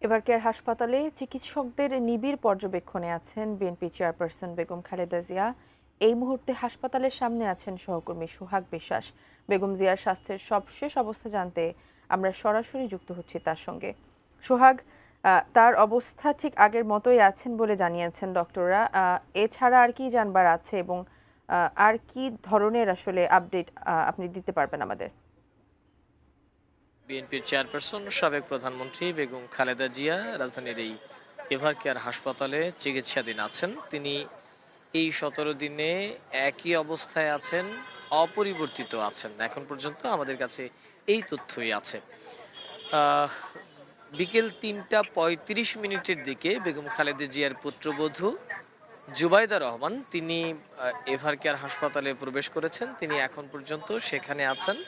এবার কেয়ার হাসপাতালে চিকিৎসকদের নিবিড় পর্যবেক্ষণে আছেন বিএনপি চেয়ারপারসন বেগম খালেদা জিয়া। এই মুহূর্তে হাসপাতালের সামনে আছেন সহকর্মী সোহাগ বিশ্বাস। বেগম জিয়ার স্বাস্থ্যের সবশেষ অবস্থা জানতে আমরা সরাসরি যুক্ত হচ্ছি তার সঙ্গে। সোহাগ, তার অবস্থা ঠিক আগের মতোই আছেন বলে জানিয়েছেন ডক্টররা। এছাড়া আর কি জানবার আছে এবং আর কি ধরনের আসলে আপডেট আপনি দিতে পারবেন আমাদের? বিএনপির চেয়ারপারসন সাবেক প্রধানমন্ত্রী বেগম খালেদা জিয়া রাজধানীর এই এভার কেয়ার হাসপাতালে চিকিৎসাধীন আছেন। তিনি এই 17 দিনে একই অবস্থায় আছেন, অপরিবর্তিত আছেন। এখন পর্যন্ত আমাদের কাছে এই তথ্যই আছে। আহ, বিকেল 3টা 35 মিনিটের দিকে বেগম খালেদা জিয়ার পুত্রবধূ জুবাইদা রহমান তিনি এভার কেয়ার হাসপাতালে প্রবেশ করেছেন। তিনি এখন পর্যন্ত সেখানে আছেন।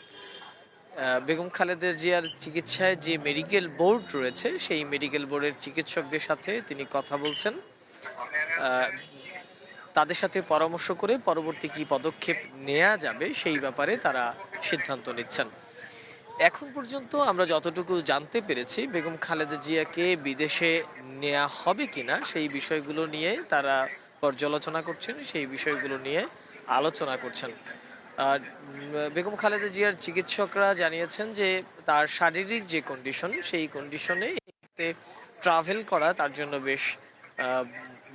বেগম খালেদা জিয়ার চিকিৎসায় যে মেডিকেল বোর্ড রয়েছে সেই মেডিকেল বোর্ডের চিকিৎসকদের সাথে তিনি কথা বলছেন। তাদের সাথে পরামর্শ করে পরবর্তী কি পদক্ষেপ নেওয়া যাবে সেই ব্যাপারে তারা সিদ্ধান্ত নিচ্ছেন। এখন পর্যন্ত আমরা যতটুকু জানতে পেরেছি, বেগম খালেদা জিয়াকে বিদেশে নেওয়া হবে কিনা সেই বিষয়গুলো নিয়ে তারা পর্যালোচনা করছেন, সেই বিষয়গুলো নিয়ে আলোচনা করছেন। আর বেগম খালেদা জিয়ার চিকিৎসকরা জানিয়েছেন যে তার শারীরিক যে কন্ডিশন, সেই কন্ডিশনে ট্রাভেল করা তার জন্য বেশ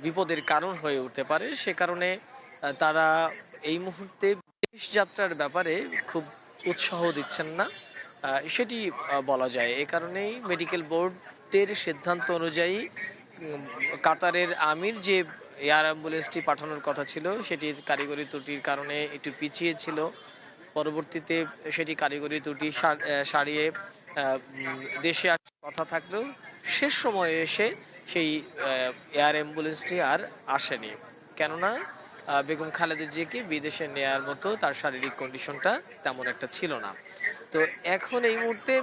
বিপদের কারণ হয়ে উঠতে পারে। সে কারণে তারা এই মুহূর্তে বিদেশ যাত্রার ব্যাপারে খুব উৎসাহ দিচ্ছেন না, সেটি বলা যায়। এ কারণেই মেডিকেল বোর্ডের সিদ্ধান্ত অনুযায়ী কাতারের আমির যে এয়ার অ্যাম্বুলেন্সটি পাঠানোর কথা ছিল সেটি কারিগরি ত্রুটির কারণে একটু পিছিয়ে ছিল। পরবর্তীতে সেটি কারিগরি ত্রুটি সারিয়ে দেশে আসার কথা থাকলেও শেষ সময়ে এসে সেই এয়ার অ্যাম্বুলেন্সটি আর আসেনি। কেননা বেগম খালেদা জিয়াকে বিদেশে নেয়ার মতো তার শারীরিক কন্ডিশনটা তেমন একটা ছিল না। তো এখন এই মুহূর্তে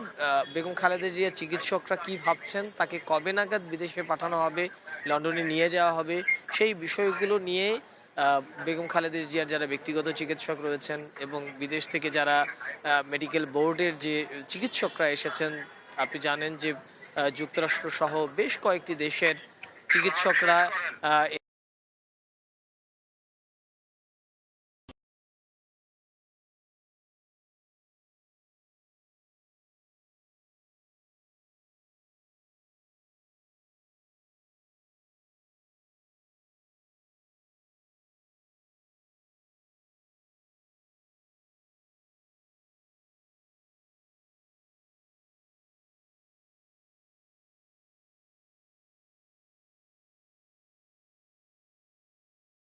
বেগম খালেদা জিয়ার চিকিৎসকরা কি ভাবছেন, তাকে কবে নাগাদ বিদেশে পাঠানো হবে, লন্ডনে নিয়ে যাওয়া হবে, সেই বিষয়গুলো নিয়ে বেগম খালেদা জিয়ার যারা ব্যক্তিগত চিকিৎসক রয়েছেন এবং বিদেশ থেকে যারা মেডিকেল বোর্ডের যে চিকিৎসকরা এসেছেন, আপনি জানেন যে যুক্তরাষ্ট্র সহ বেশ কয়েকটি দেশের চিকিৎসকরা